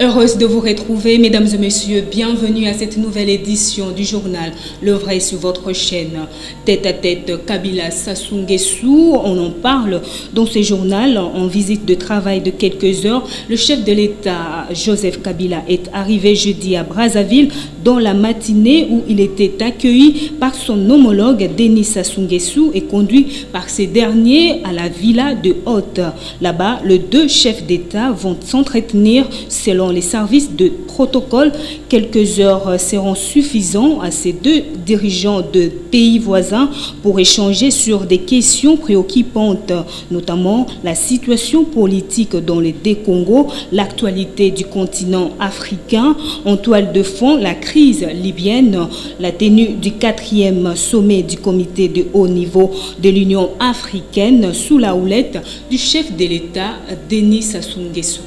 Heureuse de vous retrouver, mesdames et messieurs. Bienvenue à cette nouvelle édition du journal Le Vrai sur votre chaîne. Tête à tête, Kabila Sassou Nguesso, on en parle dans ce journal. En visite de travail de quelques heures, le chef de l'État, Joseph Kabila, est arrivé jeudi à Brazzaville dans la matinée où il était accueilli par son homologue Denis Sassou Nguesso et conduit par ces derniers à la villa de Haute. Là-bas, les deux chefs d'État vont s'entretenir selon les services de protocole. Quelques heures seront suffisants à ces deux dirigeants de pays voisins pour échanger sur des questions préoccupantes, notamment la situation politique dans les deux Congos, l'actualité du continent africain, en toile de fond la crise libyenne, la tenue du 4e sommet du comité de haut niveau de l'Union africaine sous la houlette du chef de l'État Denis Sassou Nguesso.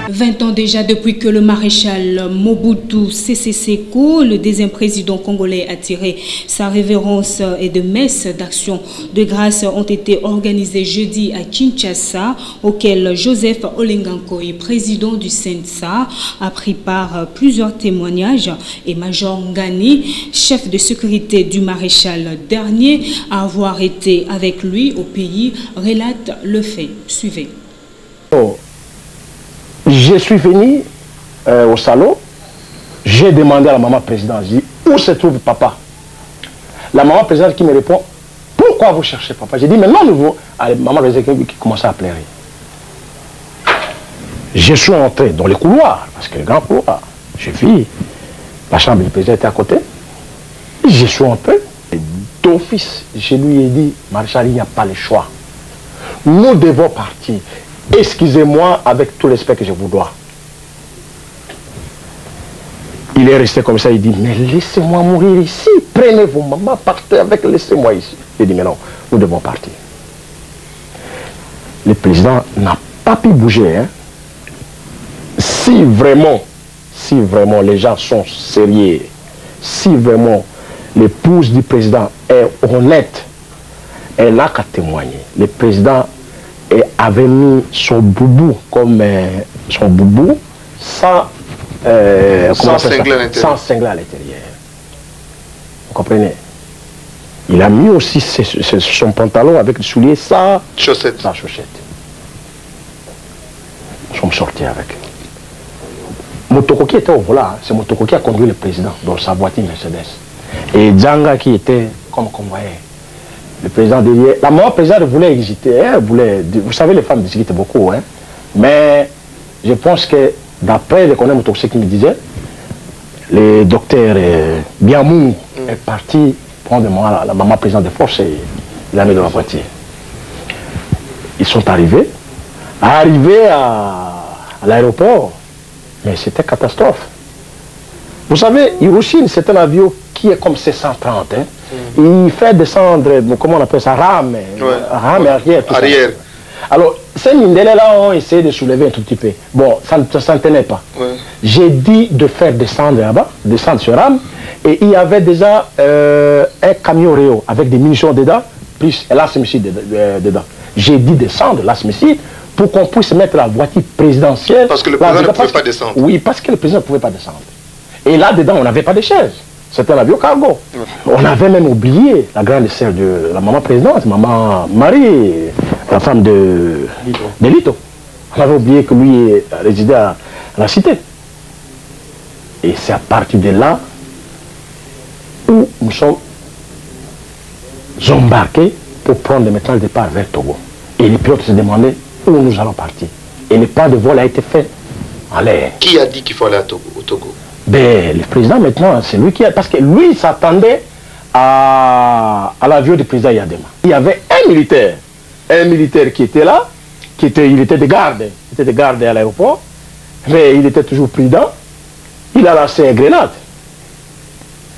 20 ans déjà depuis que le maréchal Mobutu Sese Seko, le deuxième président congolais, a tiré sa révérence, et de messes d'action de grâce ont été organisées jeudi à Kinshasa, auquel Joseph Olengankoy, président du CENSA, a pris part. Plusieurs témoignages, et Major Ngani, chef de sécurité du maréchal dernier, à avoir été avec lui au pays, relate le fait. Suivez. Je suis venu au salon, j'ai demandé à la maman présidente, j'ai dit, où se trouve papa? La maman présidente qui me répond, pourquoi vous cherchez papa? J'ai dit, mais non, nouveau. La maman présidente qui commençait à pleurer. Je suis entré dans le couloir, parce que le grand couloir, j'ai vu, la chambre du président était à côté. Je suis entré, d'office, je lui ai dit, Maréchal, il n'y a pas le choix. Nous devons partir. Excusez-moi avec tout le respect que je vous dois. Il est resté comme ça, il dit, mais laissez-moi mourir ici. Prenez vos mamans, partez avec, laissez-moi ici. Il dit, mais non, nous devons partir. Le président n'a pas pu bouger. Hein. Si vraiment les gens sont sérieux, si vraiment l'épouse du président est honnête, elle n'a qu'à témoigner. Le président avait mis son boubou comme son boubou sans cinglé à l'intérieur. Vous comprenez? Il a mis aussi son pantalon avec le soulier sans chaussette. Nous sommes sortis avec. Motoko qui était au volant, c'est Motoko qui a conduit le président dans sa voiture Mercedes. Et Djanga qui était comme convoyé. Le président derrière, la maman présidente voulait hésiter, hein, vous savez les femmes discutent beaucoup, hein, mais je pense que d'après les connaissances toxiques qui me disaient, le docteur Biamou est parti prendre la maman présidente de force et il l'a mis dans la voiture. Ils sont arrivés à l'aéroport, mais c'était catastrophe. Vous savez, Hiroshima, c'est un avion qui est comme C-130. Hein. Il fait descendre, comment on appelle ça, rame arrière. Arrière. Alors, ces Mindele-là ont essayé de soulever un tout petit peu. Bon, ça ne tenait pas. Ouais. J'ai dit de faire descendre là-bas, descendre sur rame, et il y avait déjà un camion Réo avec des munitions dedans, plus l'as-missile dedans. J'ai dit descendre l'as-missile pour qu'on puisse mettre la voiture présidentielle. Parce que le président ne pouvait pas descendre. Oui, parce que le président ne pouvait pas descendre. Et là-dedans, on n'avait pas de chaise. C'était un avion cargo. On avait même oublié la grande sœur de la maman présidente, maman Marie, la femme de Lito. On avait oublié que lui résidait à la cité. Et c'est à partir de là où nous sommes embarqués pour prendre maintenant le départ vers Togo. Et les pilotes se demandaient où nous allons partir. Et le plan de vol a été fait en l'air. Qui a dit qu'il faut aller au Togo? Ben, le président maintenant, c'est lui qui a... Parce que lui, il s'attendait à l'avion du président Yadema. Il y avait un militaire qui était là, il était de garde. Il était de garde à l'aéroport, mais il était toujours prudent. Il a lancé une grenade.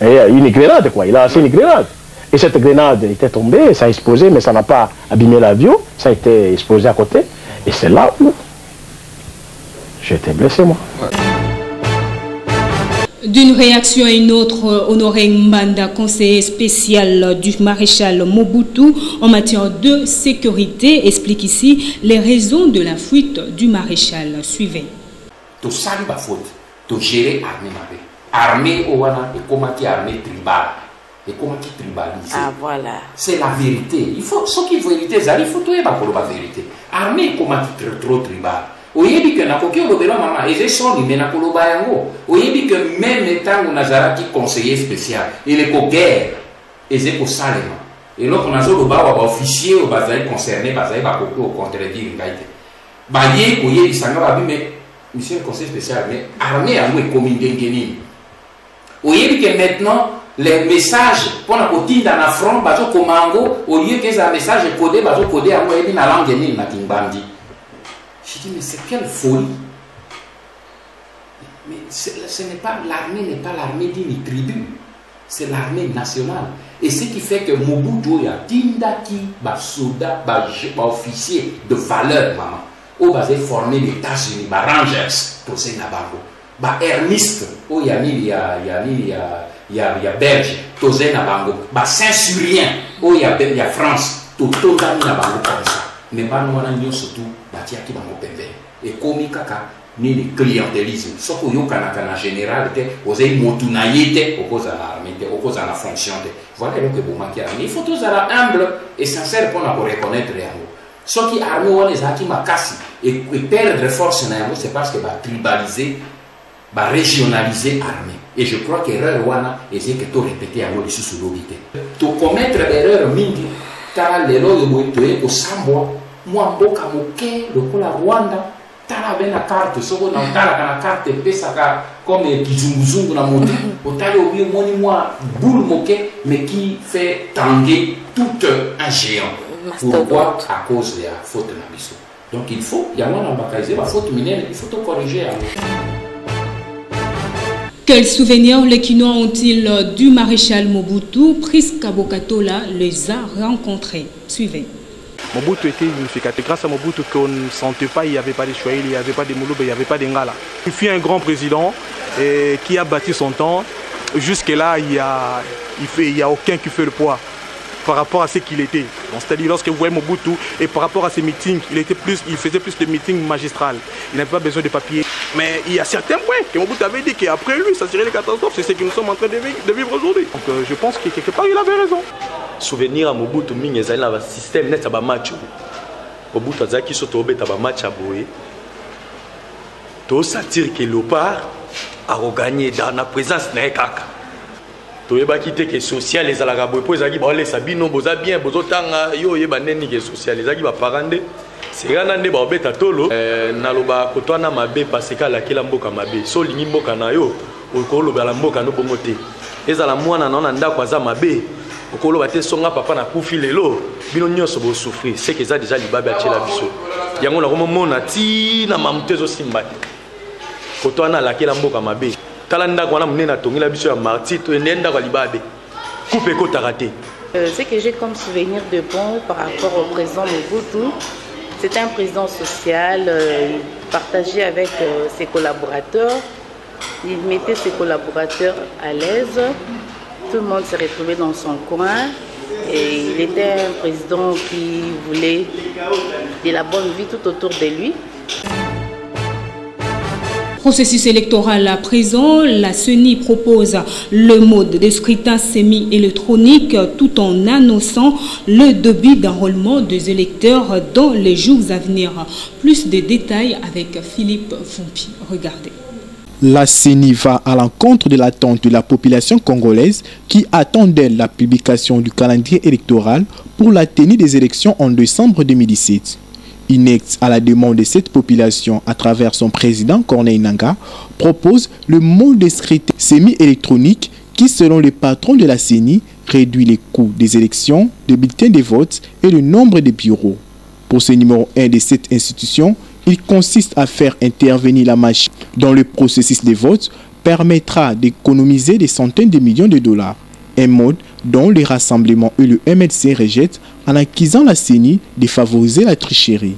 Une grenade, quoi. Il a lancé une grenade. Et cette grenade était tombée, ça a explosé, mais ça n'a pas abîmé l'avion. Ça a été explosé à côté. Et c'est là où j'ai été blessé, moi. D'une réaction à une autre, Honoré Mbanda, conseiller spécial du maréchal Mobutu en matière de sécurité, explique ici les raisons de la fuite du maréchal. Suivez. Tu sali ba faute, tu gérer armée mabe. Armée owana et comment qui armée tribale. Et comment qui tribalisé. Ah voilà. C'est la vérité. Il faut ce qui vérité, il faut tout pas pour la vérité. Armée comment qui trop tribal. Oyebi que na koki olobela mama eze soni mais na koloba yango. Oyebi que même étant on nazaraki conseiller spécial, il est ko guerre eze ko salema. Et donc on a zo loba wa officier au bazai concerné bazai ba ko contredire ngaite. Ba ye ko ye isanga ba bi mais monsieur le conseiller spécial mais armée yango e komi ngengeni. Oyebi que maintenant les messages pour la côté dans la front bazo komango au lieu que ça message codé bazo codé yango ebi na langue ni na kimbandi. Je dis, mais c'est quelle folie. Mais ce n'est pas l'armée, n'est pas l'armée d'une tribu. C'est l'armée nationale. Et ce qui fait que Mobutu y a tindaki, soldat, officier de valeur, maman. Au basé formé des États-Unis, Rangers, pour ces nabango. Hermiste, il y a Belge, tosé nabango. Saint-Surien, il y a France, tout nabango comme ça. Mais nous surtout batiaki bango pembe et komi kaka ni le clientélisme soko yo kana général te osei motuna yete okoza na armée te okoza na fonction te voilà donc bomaki armée il faut tous être humble et sincère pour reconnaître yango soki armée wana ezaki makasi et perdre force na yango c'est parce que ba tribaliser ba régionaliser armée et je crois que erreur wana ezé que to répéter yango lisusu lobi te to commettre erreur mingi tala lelo yo boitoye ko sambwa moi mboka moke lokola Rwanda tala bena carte soko na tala kana carte pesaka comme kizunguzungu na moto otali obi moni moi boule moke mais qui fait tanguer tout un géant. Pourquoi? À cause de la faute na biso. Donc il faut y a mona bakaiser la faute minene il faut tout corriger. Quels souvenirs les Kinois ont-ils du maréchal Mobutu? Priska Bokatola les a rencontrés. Suivez. Mobutu était unificateur. Grâce à Mobutu, qu'on ne sentait pas, il n'y avait pas de Chouaïli, il n'y avait pas de Mouloube, il n'y avait pas de Ngala. Il fut un grand président qui a bâti son temps. Jusque-là, il n'y a aucun qui fait le poids par rapport à ce qu'il était. C'est-à-dire, lorsque vous voyez Mobutu, et par rapport à ses meetings, il faisait plus de meetings magistrales. Il n'avait pas besoin de papier. Mais il y a certains points que Mobutu avait dit qu'après lui, ça serait les catastrophes. C'est ce que nous sommes en train de vivre aujourd'hui. Donc je pense que quelque part, il avait raison. Souvenir à Mobutu, il y a un système net à match. Mobutu a dit qu'il s'est trouvé à match à Boé. Tout ça tire que Léopard a gagné dans la présence de Kaka. Tout est quitté que social les alagabo pour les agibes les sabino boza bien bozotanga yo yeba neni que social les agibes parande c'est gana ne ba obeta tolo na loba kotwana mabe parce que la kila mboka mabe so lingi mboka na yo okoloba la mboka no bongote ezala mwana na ndako aza mabe okoloba te songa papa na kufi lelo bino nyonso bo souffrir c'est que ça déjà libabe achela biso yango na komona ti na mamutezo simba kotwana la kila mboka mabe. Ce que j'ai comme souvenir de bon par rapport au président Mobutu, c'était un président social, partagé avec ses collaborateurs. Il mettait ses collaborateurs à l'aise. Tout le monde s'est retrouvé dans son coin. Et il était un président qui voulait de la bonne vie tout autour de lui. Processus électoral à présent, la CENI propose le mode de scrutin semi-électronique tout en annonçant le début d'enrôlement des électeurs dans les jours à venir. Plus de détails avec Philippe Fompi. Regardez. La CENI va à l'encontre de l'attente de la population congolaise qui attend d'elle la publication du calendrier électoral pour la tenue des élections en décembre 2017. INEX, à la demande de cette population à travers son président Corneille Nangaa, propose le mode de scrutin semi-électronique qui, selon les patrons de la CENI, réduit les coûts des élections, des bulletins de vote et le nombre de bureaux. Pour ce numéro 1 de cette institution, il consiste à faire intervenir la machine dans le processus de vote, permettra d'économiser des centaines de millions de dollars. Un mode dont les rassemblements et le MLC rejettent en accusant la CENI de favoriser la tricherie.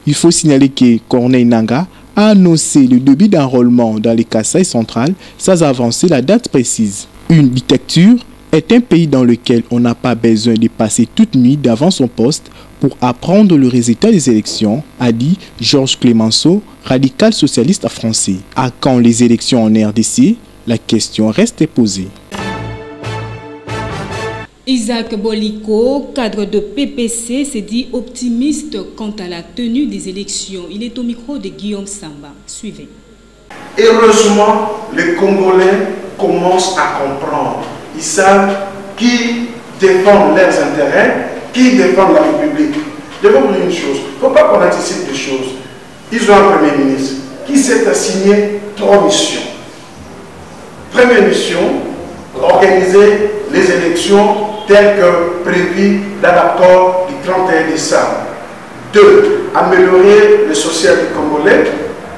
Il faut signaler que Corneille Nangaa a annoncé le début d'enrôlement dans les Kasaï centrales sans avancer la date précise. Une dictature est un pays dans lequel on n'a pas besoin de passer toute nuit devant son poste pour apprendre le résultat des élections, a dit Georges Clemenceau, radical socialiste français. À quand les élections en RDC? La question reste posée. Isaac Boliko, cadre de PPC, s'est dit optimiste quant à la tenue des élections. Il est au micro de Guillaume Samba. Suivez. Heureusement, les Congolais commencent à comprendre. Ils savent qui défend leurs intérêts, qui défend la République. Je vais vous dire une chose, il ne faut pas qu'on anticipe des choses. Ils ont un Premier ministre qui s'est assigné 3 missions. Première mission, organiser les élections telles que prévues dans l'accord du 31 décembre. 2. Améliorer le social des Congolais.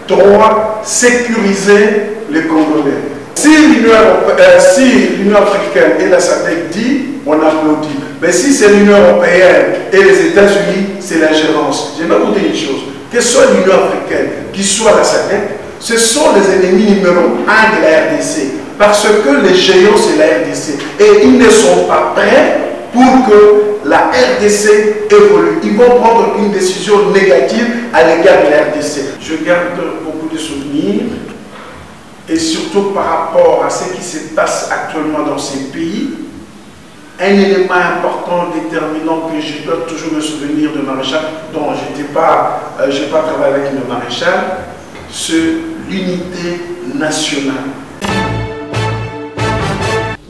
3. Sécuriser les Congolais. Si l'Union africaine et la SADC dit, on applaudit. Mais si c'est l'Union européenne et les États-Unis, c'est l'ingérence. Je vais vous dire une chose, que ce soit l'Union africaine, qu'il soit la SADC, ce sont les ennemis numéro 1 de la RDC. Parce que les géants, c'est la RDC. Et ils ne sont pas prêts pour que la RDC évolue. Ils vont prendre une décision négative à l'égard de la RDC. Je garde beaucoup de souvenirs. Et surtout par rapport à ce qui se passe actuellement dans ces pays, un élément important, déterminant, que je dois toujours me souvenir de Maréchal, dont je n'ai pas travaillé avec le Maréchal, c'est l'unité nationale.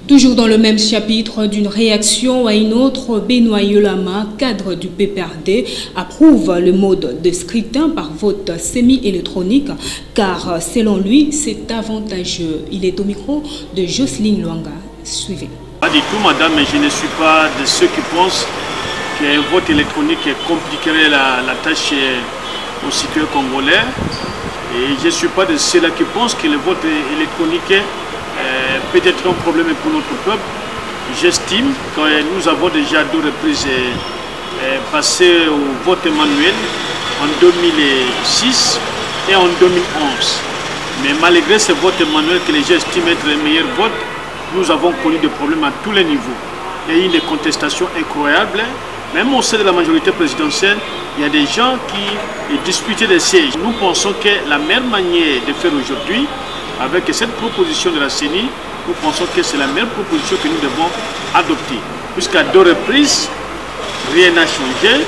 Toujours dans le même chapitre, d'une réaction à une autre, Benoît Yolama, cadre du PPRD, approuve le mode de scrutin par vote semi-électronique car selon lui, c'est avantageux. Il est au micro de Jocelyne Luanga. Suivez. Pas du tout, madame, mais je ne suis pas de ceux qui pensent qu'un vote électronique compliquerait la tâche aux citoyens congolais. Et je ne suis pas de ceux-là qui pensent que le vote électronique peut être un problème pour notre peuple. J'estime que nous avons déjà à 2 reprises passé au vote manuel en 2006 et en 2011. Mais malgré ce vote manuel que les gens estiment être le meilleur vote, nous avons connu des problèmes à tous les niveaux. Il y a eu des contestations incroyables. Même au sein de la majorité présidentielle, il y a des gens qui disputaient des sièges. Nous pensons que la meilleure manière de faire aujourd'hui, avec cette proposition de la CENI, nous pensons que c'est la meilleure proposition que nous devons adopter. Puisqu'à 2 reprises, rien n'a changé,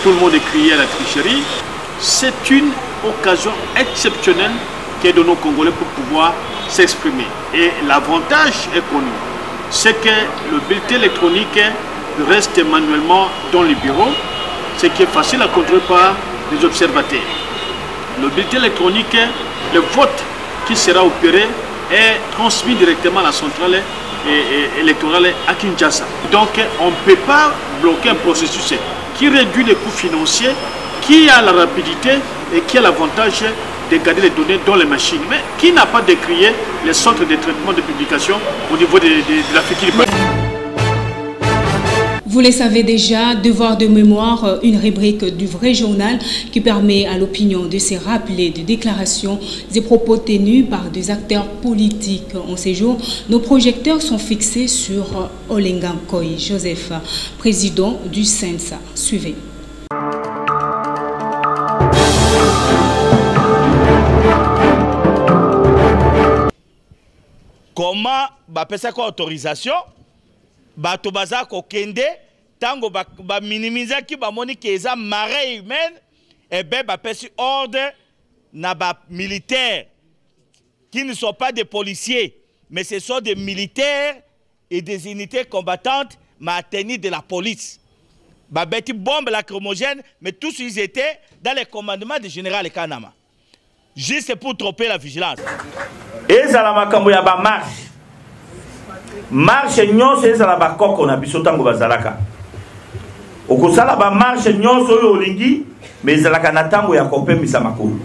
tout le monde est crié à la tricherie. C'est une occasion exceptionnelle qui est donnée aux Congolais pour pouvoir s'exprimer. Et l'avantage est connu, c'est que le bulletin électronique reste manuellement dans le bureau, ce qui est facile à contrôler par les observateurs. Le bulletin électronique, le vote qui sera opéré est transmis directement à la centrale électorale à Kinshasa. Donc on ne peut pas bloquer un processus qui réduit les coûts financiers, qui a la rapidité et qui a l'avantage de garder les données dans les machines, mais qui n'a pas décrié les centres de traitement de publication au niveau de l'Afrique du Nord. Vous le savez déjà, Devoir de mémoire, une rubrique du vrai journal qui permet à l'opinion de se rappeler des déclarations et propos tenus par des acteurs politiques. En ces jours, nos projecteurs sont fixés sur Olenga Nkoy Joseph, président du CENSA. Suivez. Comment bapesa ko autorisation bato baza ko kende tango ba minimiser ki ba moni ke eza marée humaine et ben bapesi ordre na ba militaires qui ne sont pas des policiers mais ce sont des militaires et des unités combattantes maintenues de la police. Ba beti bombe lacrymogène mais tous ils étaient dans les commandements du général Kanama. Juste pour tromper la vigilance. Et ça la makambo ya ba marche nyonso ezala ba koko na biso tango bazalaka okosala ba marche nyonso oyo olingi mais ezalaka na tango ya kopemisa makulu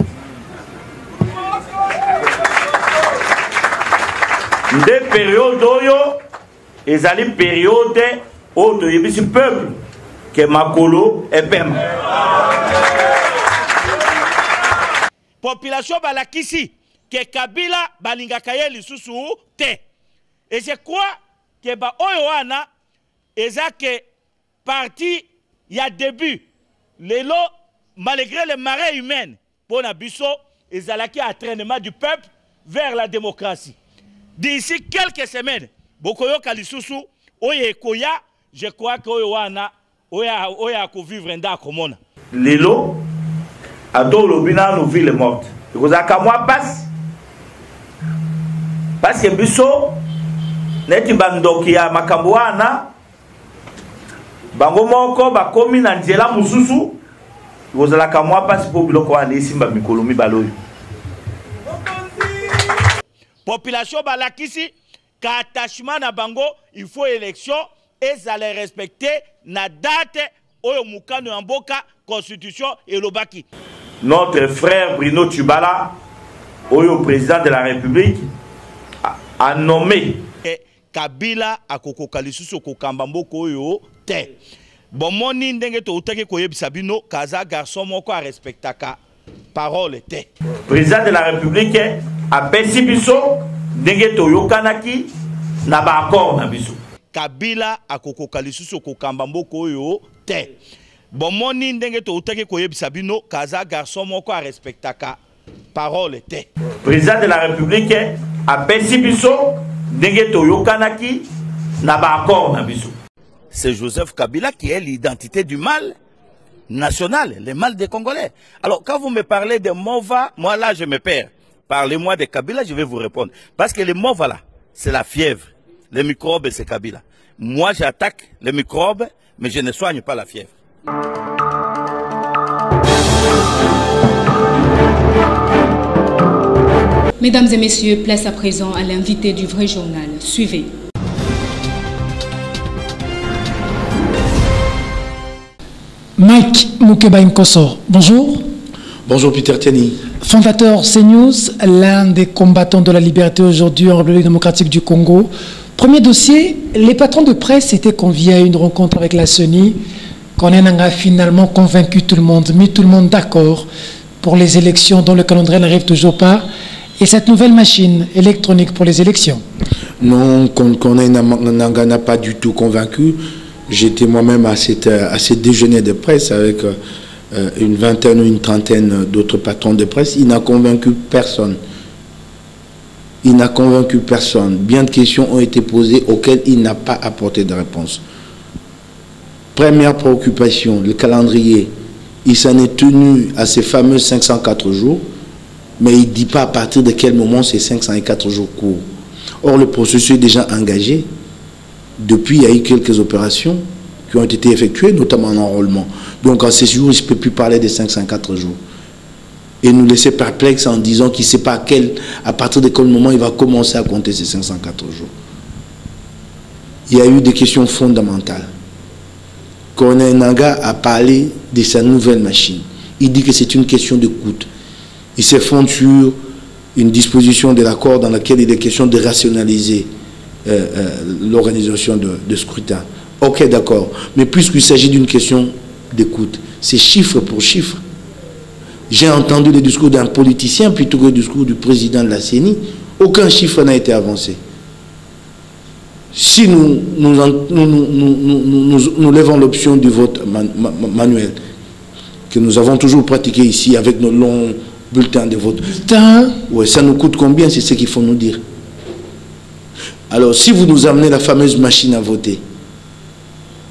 nde période oyo ezali période oyo toyebisi peuple ke makolo epema population balakisi que Kabila balingaka ye lisusu te. Et je crois que ba oyo wana eza que parti ya début lelo malgré les marées humaines pour na biso ezalaki entraînement du peuple vers la démocratie. D'ici quelques semaines bokoyoka lisusu oyo ekoya, je crois que oyo wana oya ko vivre nda komona lelo ado lobina no ville morte ekozaka moi passe parce que biso neti bandoki ya makambo wana bango moko bakomi na nzela mususu ekozalaka moi passe po biloko wana esimba mikolo mibale oyo population balakisi ka attachement na bango il faut élection ezala respecter na date oyo mukano ya mboka constitution elobaki. Notre frère Bruno Tshibala, oyo président de la République, a nommé Kabila akokoka lisusu kokamba mboko oyo te. Bomoni ndenge to utake koyebisa bino kaza garçon moko a respectaka parole te. Président de la République a pesi biso ndenge to yokanaki na ba accord na biso. Kabila akokoka lisusu kokamba mboko oyo te. Bomoni ndenge to utake koyebisa bino kaza garçon moko a respectaka parole te. Président de la République a pesi biso ndenge to yokanaki na ba accord na biso. C'est Joseph Kabila qui est l'identité du mal national, le mal des Congolais. Alors quand vous me parlez de Mova, moi là je me perds. Parlez-moi de Kabila, je vais vous répondre. Parce que le Mova là, c'est la fièvre. Les microbes, c'est Kabila. Moi, j'attaque les microbes, mais je ne soigne pas la fièvre. Mesdames et messieurs, place à présent à l'invité du vrai journal. Suivez. Mike Mukeba Nkoso, bonjour. Bonjour Peter Tiani. Fondateur CNews, l'un des combattants de la liberté aujourd'hui en République démocratique du Congo. Premier dossier, les patrons de presse étaient conviés à une rencontre avec la CENI. Konen a finalement convaincu tout le monde, mis tout le monde d'accord pour les élections dont le calendrier n'arrive toujours pas. Et cette nouvelle machine électronique pour les élections. Non, Konen n'a pas du tout convaincu. J'étais moi-même à ces déjeuners de presse avec une vingtaine ou une trentaine d'autres patrons de presse. Il n'a convaincu personne. Il n'a convaincu personne. Bien de questions ont été posées auxquelles il n'a pas apporté de réponse. Première préoccupation, le calendrier. Il s'en est tenu à ces fameux 504 jours, mais il ne dit pas à partir de quel moment ces 504 jours courent. Or, le processus est déjà engagé. Depuis, il y a eu quelques opérations qui ont été effectuées, notamment en enrôlement. Donc, en ces jours, il ne peut plus parler des 504 jours. Et nous laisser perplexes en disant qu'il ne sait pas à partir de quel moment il va commencer à compter ces 504 jours. Il y a eu des questions fondamentales. Corneille Nangaa a parlé de sa nouvelle machine. Il dit que c'est une question de coût. Il se fonde sur une disposition de l'accord dans laquelle il est question de rationaliser l'organisation de scrutin. Ok, d'accord. Mais puisqu'il s'agit d'une question d'écoute, c'est chiffre pour chiffre. J'ai entendu le discours d'un politicien plutôt que le discours du président de la CENI. Aucun chiffre n'a été avancé. Si nous levons l'option du vote manuel, que nous avons toujours pratiqué ici avec nos longs bulletins de vote, ouais, ça nous coûte combien? C'est ce qu'il faut nous dire. Alors, si vous nous amenez la fameuse machine à voter,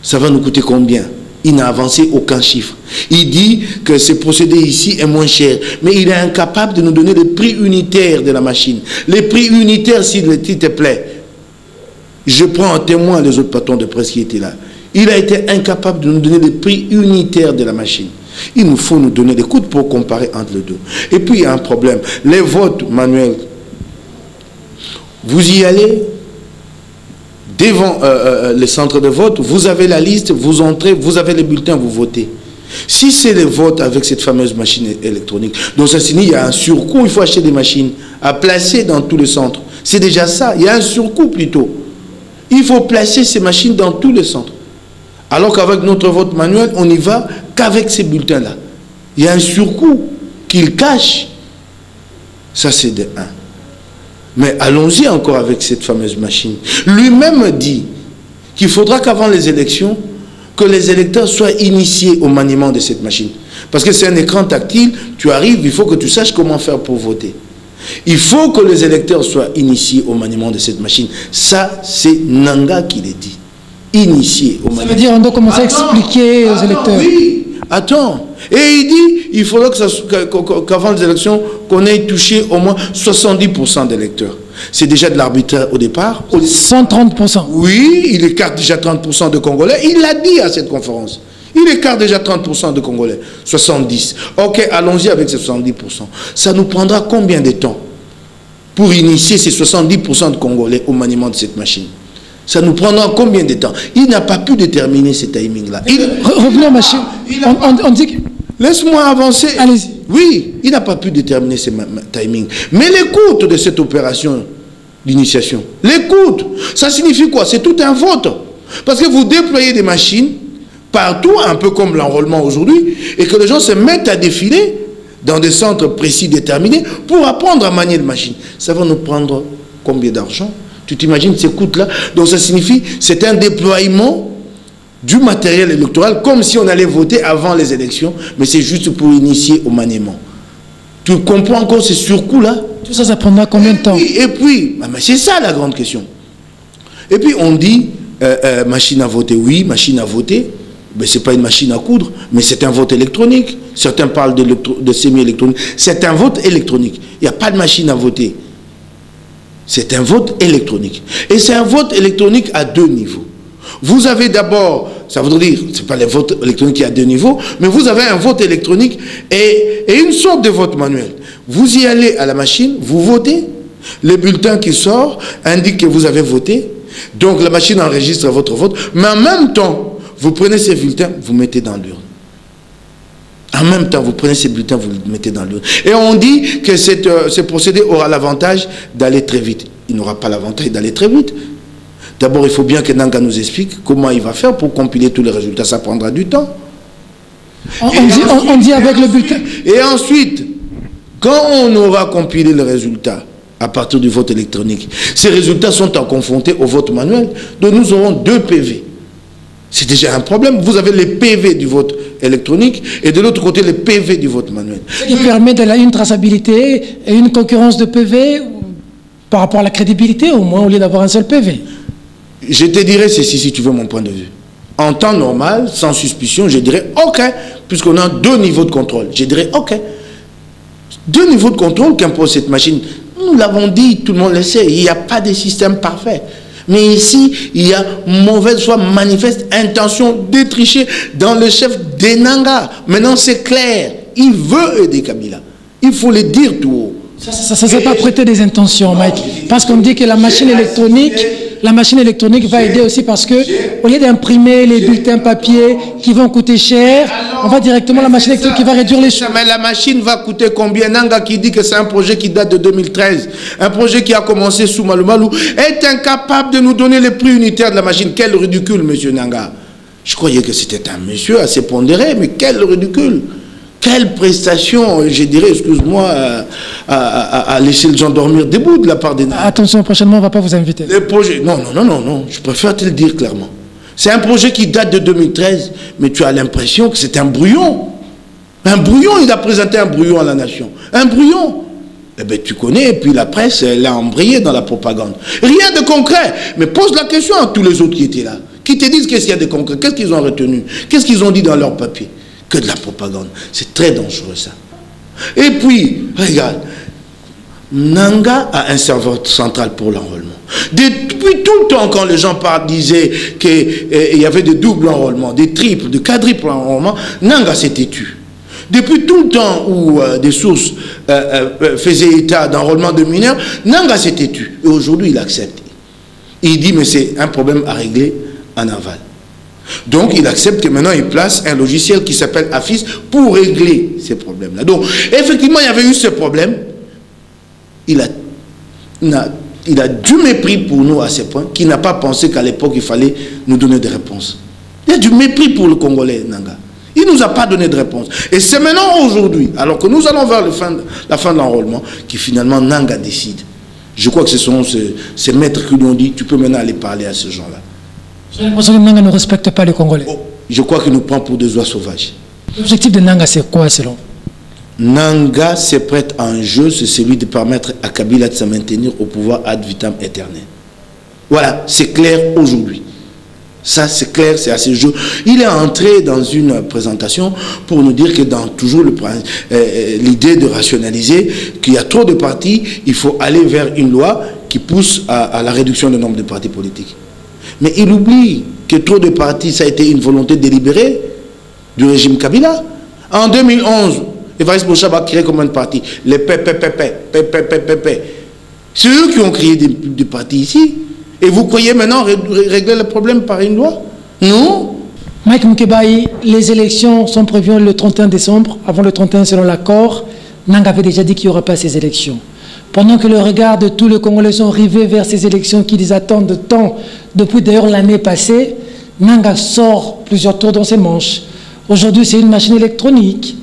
ça va nous coûter combien? Il n'a avancé aucun chiffre. Il dit que ce procédé ici est moins cher, mais il est incapable de nous donner le prix unitaire de la machine. Les prix unitaires, s'il te plaît. Je prends en témoin les autres patrons de presse qui étaient là. Il a été incapable de nous donner le prix unitaire de la machine. Il nous faut nous donner des coûts pour comparer entre les deux. Et puis, il y a un problème. Les votes manuels, vous y allez devant les centres de vote, vous avez la liste, vous entrez, vous avez les bulletins, vous votez. Si c'est les votes avec cette fameuse machine électronique, donc ça signifie qu'il y a un surcoût, il faut acheter des machines à placer dans tous les centres. C'est déjà ça, il y a un surcoût plutôt. Il faut placer ces machines dans tous les centres. Alors qu'avec notre vote manuel, on n'y va qu'avec ces bulletins-là. Il y a un surcoût qu'ils cachent Ça, c'est de 1. Mais allons-y encore avec cette fameuse machine. Lui-même dit qu'il faudra qu'avant les élections, que les électeurs soient initiés au maniement de cette machine. Parce que c'est un écran tactile, tu arrives, il faut que tu saches comment faire pour voter. Il faut que les électeurs soient initiés au maniement de cette machine. Ça, c'est Nanga qui l'a dit. Initiés au maniement. Ça veut dire qu'on doit commencer à expliquer aux électeurs. Oui, attends. Et il dit, il faudra qu'avant les élections, qu'on ait touché au moins 70% d'électeurs. C'est déjà de l'arbitraire au départ. 130%. Oui, il écarte déjà 30% de Congolais. Il l'a dit à cette conférence. Il écarte déjà 30% de Congolais. 70%. Ok, allons-y avec ces 70%. Ça nous prendra combien de temps pour initier ces 70% de Congolais au maniement de cette machine? Ça nous prendra combien de temps? Il n'a pas pu déterminer ce timing-là. Revenons à machine. On dit que... Laisse-moi avancer. Allez-y. Oui, il n'a pas pu déterminer ce timing. Mais l'écoute de cette opération d'initiation, l'écoute, ça signifie quoi? C'est tout un vote. Parce que vous déployez des machines partout, un peu comme l'enrôlement aujourd'hui, et que les gens se mettent à défiler dans des centres précis déterminés pour apprendre à manier les machines. Ça va nous prendre combien d'argent? Tu t'imagines ces coûts-là? Donc ça signifie, c'est un déploiement du matériel électoral, comme si on allait voter avant les élections, mais c'est juste pour initier au maniement. Tu comprends encore ces surcoûts-là? Tout ça, ça prendra combien de temps? Et puis c'est ça la grande question. Et puis on dit, machine à voter, oui, machine à voter, mais ce n'est pas une machine à coudre, mais c'est un vote électronique. Certains parlent de semi-électronique. C'est un vote électronique. Il n'y a pas de machine à voter. C'est un vote électronique. Et c'est un vote électronique à 2 niveaux. Vous avez d'abord, ça veut dire, ce n'est pas le vote électronique qui a 2 niveaux, mais vous avez un vote électronique et une sorte de vote manuel. Vous y allez à la machine, vous votez, le bulletin qui sort indique que vous avez voté, donc la machine enregistre votre vote, mais en même temps, vous prenez ces bulletins, vous mettez dans l'urne. En même temps, vous prenez ces bulletins, vous les mettez dans l'urne. Et on dit que ce procédé aura l'avantage d'aller très vite. Il n'aura pas l'avantage d'aller très vite. D'abord, il faut bien que Nanga nous explique comment il va faire pour compiler tous les résultats. Ça prendra du temps. On dit avec le bulletin. Et ensuite, quand on aura compilé les résultats à partir du vote électronique, ces résultats sont confrontés au vote manuel. Donc nous aurons 2 PV. C'est déjà un problème. Vous avez les PV du vote électronique et de l'autre côté les PV du vote manuel. Ce qui permet une traçabilité et une concurrence de PV par rapport à la crédibilité, au moins, au lieu d'avoir un seul PV. Je te dirais ceci, si tu veux mon point de vue. En temps normal, sans suspicion, je dirais OK, puisqu'on a 2 niveaux de contrôle. Je dirais OK. 2 niveaux de contrôle qu'impose cette machine. Nous l'avons dit, tout le monde le sait, il n'y a pas de système parfait. Mais ici, il y a mauvaise, soit manifeste intention de tricher dans le chef d'Enanga. Maintenant, c'est clair. Il veut aider Kabila. Il faut le dire tout haut. Ça ne s'est pas prêté des intentions, Mike. Parce qu'on dit que la machine électronique va aider aussi parce que, au lieu d'imprimer les bulletins papier qui vont coûter cher, on va directement à la machine électronique qui va réduire les choses. Mais la machine va coûter combien? Nanga qui dit que c'est un projet qui date de 2013, un projet qui a commencé sous Malou Malou, est incapable de nous donner les prix unitaires de la machine. Quel ridicule, monsieur Nanga. Je croyais que c'était un monsieur assez pondéré, mais quel ridicule. Quelle prestation, je dirais, excuse-moi, à laisser les gens dormir debout de la part des... Attention, prochainement, on ne va pas vous inviter. Les projets, non, je préfère te le dire clairement. C'est un projet qui date de 2013, mais tu as l'impression que c'est un brouillon. Un brouillon, il a présenté un brouillon à la nation. Un brouillon. Eh bien, tu connais, et puis la presse, elle a embrayé dans la propagande. Rien de concret. Mais pose la question à tous les autres qui étaient là. Qui te disent qu'est-ce qu'il y a de concret, qu'est-ce qu'ils ont retenu, qu'est-ce qu'ils ont dit dans leur papier. Que de la propagande. C'est très dangereux, ça. Et puis, regarde, Nanga a un serveur central pour l'enrôlement. Depuis tout le temps, quand les gens disaient qu'il y avait de doubles enrôlements, des triples, de quadruples enrôlements, Nanga s'est têtu. Depuis tout le temps où des sources faisaient état d'enrôlement de mineurs, Nanga s'est têtu. Et aujourd'hui, il accepte. Il dit, mais c'est un problème à régler en aval. Donc, il accepte que maintenant, il place un logiciel qui s'appelle AFIS pour régler ces problèmes-là. Donc, effectivement, il y avait eu ce problème. Il a du mépris pour nous à ce point qu'il n'a pas pensé qu'à l'époque, il fallait nous donner des réponses. Il y a du mépris pour le Congolais, Nanga. Il ne nous a pas donné de réponse. Et c'est maintenant, aujourd'hui, alors que nous allons vers la fin de l'enrôlement, qui finalement Nanga décide. Je crois que ce sont ces maîtres qui nous ont dit, tu peux maintenant aller parler à ces gens-là. J'ai l'impression que Nanga ne respecte pas les Congolais. Oh, je crois qu'il nous prend pour des oies sauvages. L'objectif de Nanga, c'est quoi selon vous? Nanga se prête à un jeu, c'est celui de permettre à Kabila de se maintenir au pouvoir ad vitam aeternam. Voilà, c'est clair aujourd'hui. Ça, c'est clair, c'est assez jeu. Il est entré dans une présentation pour nous dire que dans toujours l'idée de rationaliser, qu'il y a trop de partis, il faut aller vers une loi qui pousse à la réduction du nombre de partis politiques. Mais il oublie que trop de partis, ça a été une volonté délibérée du régime Kabila. En 2011, Évariste Bochaba a créé comme un parti, les PPPP. C'est eux qui ont créé des partis ici. Et vous croyez maintenant régler le problème par une loi? Non. Mike Moukebaï, les élections sont prévues le 31 décembre. Avant le 31, selon l'accord, Nanga avait déjà dit qu'il n'y aura pas ces élections. Pendant que le regard de tous les Congolais sont rivés vers ces élections qui les attendent de temps, depuis d'ailleurs l'année passée, Nanga sort plusieurs tours dans ses manches. Aujourd'hui, c'est une machine électronique.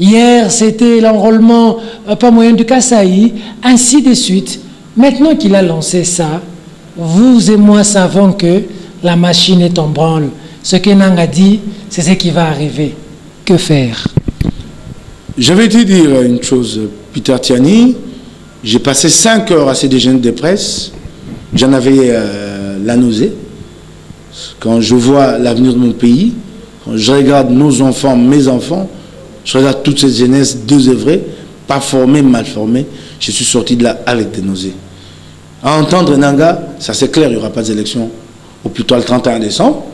Hier, c'était l'enrôlement par moyen du Kasaï, ainsi de suite. Maintenant qu'il a lancé ça, vous et moi savons que la machine est en branle. Ce que Nanga dit, c'est ce qui va arriver. Que faire? J'avais été dire une chose, Peter Tiani. J'ai passé 5 heures à ces déjeuners de presse. J'en avais la nausée. Quand je vois l'avenir de mon pays, quand je regarde nos enfants, mes enfants, je regarde toutes ces jeunesses désœuvrées, pas formées, mal formées, je suis sorti de là avec des nausées. À entendre Nanga, ça c'est clair, il n'y aura pas d'élection au plus tôt le 31 décembre.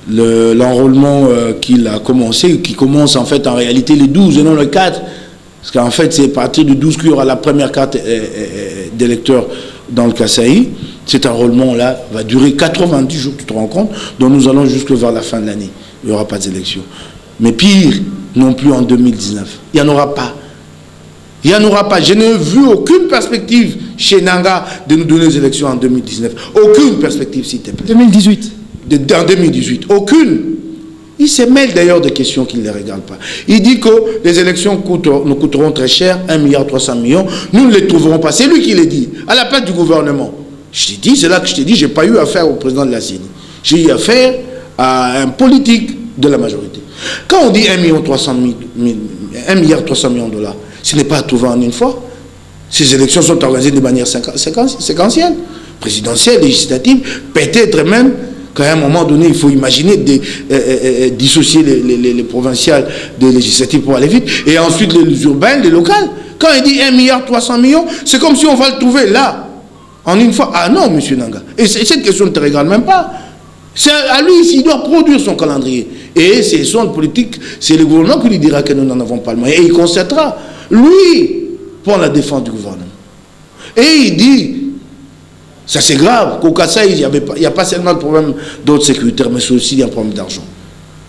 L'enrôlement qu'il a commencé, qui commence en fait en réalité le 12 et non le 4, parce qu'en fait c'est à partir du 12 qu'il y aura la première carte d'électeur dans le Kasaï. Cet enrôlement-là va durer 90 jours, tu te rends compte, donc nous allons jusque vers la fin de l'année. Il n'y aura pas d'élection. Mais pire, non plus en 2019. Il n'y en aura pas. Il n'y en aura pas. Je n'ai vu aucune perspective chez Nanga de nous donner des élections en 2019. Aucune perspective, s'il te plaît. 2018. En 2018. Aucune. Il se mêle d'ailleurs de questions qui ne les regardent pas. Il dit que les élections nous coûteront très cher, 1,3 milliard. Nous ne les trouverons pas. C'est lui qui l'a dit, à la place du gouvernement. Je t'ai dit, c'est là que je t'ai dit, je n'ai pas eu affaire au président de la CENI. J'ai eu affaire à un politique de la majorité. Quand on dit 1,3 milliard de dollars, ce n'est pas à trouver en une fois. Ces élections sont organisées de manière séquentielle, présidentielle, législative, peut-être même qu'à un moment donné, il faut imaginer dissocier les provinciales des législatives pour aller vite, et ensuite les urbaines, les locales. Quand il dit 1,3 milliard, c'est comme si on va le trouver là, en une fois. Ah non, monsieur Nanga. Et cette question ne te regarde même pas. C'est à lui, il doit produire son calendrier. Et c'est son politique, c'est le gouvernement qui lui dira que nous n'en avons pas le moyen. Et il constatera. Lui, pour la défense du gouvernement. Et il dit, ça c'est grave, qu'au Kasaï, il n'y a pas seulement le problème d'ordre sécuritaire, mais c'est aussi un problème d'argent.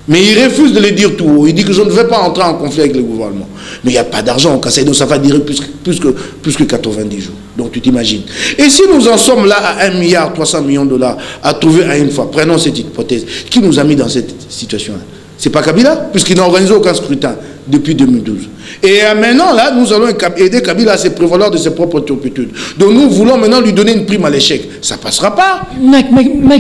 Mais il refuse de le dire tout haut. Il dit que je ne vais pas entrer en conflit avec le gouvernement. Mais il n'y a pas d'argent au Kasaï, donc ça va durer plus que 90 jours. Donc tu t'imagines. Et si nous en sommes là à 1,3 milliard de dollars à trouver à une fois, prenons cette hypothèse, qui nous a mis dans cette situation-là? C'est pas Kabila, puisqu'il n'a organisé aucun scrutin depuis 2012. Et maintenant, là, nous allons aider Kabila à se prévaloir de ses propres turpitudes. Donc nous voulons maintenant lui donner une prime à l'échec. Ça ne passera pas. Mec,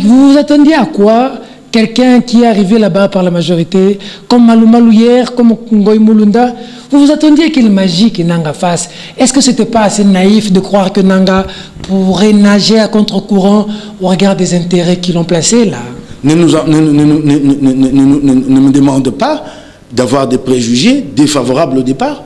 vous vous attendiez à quoi? Quelqu'un qui est arrivé là-bas par la majorité, comme Malou Malou hier, comme Ngoï Moulunda, vous vous attendiez quelle magie que Nanga fasse? Est-ce que ce n'était pas assez naïf de croire que Nanga pourrait nager à contre-courant au regard des intérêts qui l'ont placé là? Ne me demande pas d'avoir des préjugés défavorables au départ.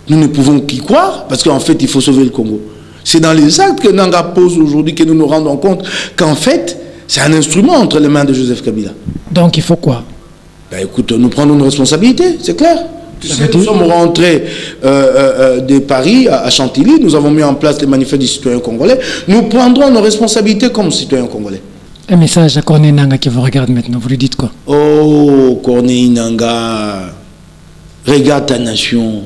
Nous ne pouvons qu'y croire, parce qu'en fait, il faut sauver le Congo. C'est dans les actes que Nanga pose aujourd'hui que nous nous rendons compte qu'en fait, c'est un instrument entre les mains de Joseph Kabila. Donc il faut quoi? Ben, écoute, nous prenons nos responsabilités, c'est clair. Nous sommes rentrés de Paris à Chantilly, nous avons mis en place les manifestes des citoyens congolais. Nous prendrons nos responsabilités comme citoyens congolais. Un message à Corneille Nanga qui vous regarde maintenant, vous lui dites quoi? Oh, Corneille Nanga, regarde ta nation,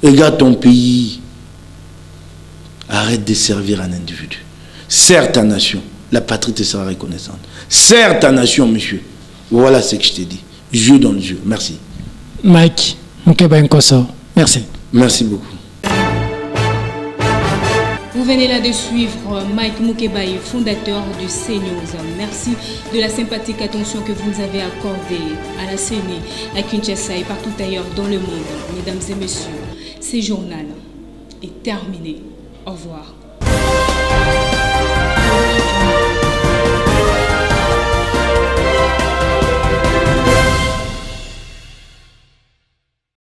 regarde ton pays. Arrête de servir un individu. Sers ta nation, la patrie te sera reconnaissante. Sers ta nation, monsieur. Voilà ce que je te dis. yeux dans les yeux. Merci. Mike Mukeba Nkoso, merci. Merci beaucoup. Vous venez là de suivre Mike Mukebaye, fondateur du CNews. Merci de la sympathique attention que vous nous avez accordée à la CENI, à Kinshasa et partout ailleurs dans le monde. Mesdames et messieurs, ce journal est terminé. Au revoir.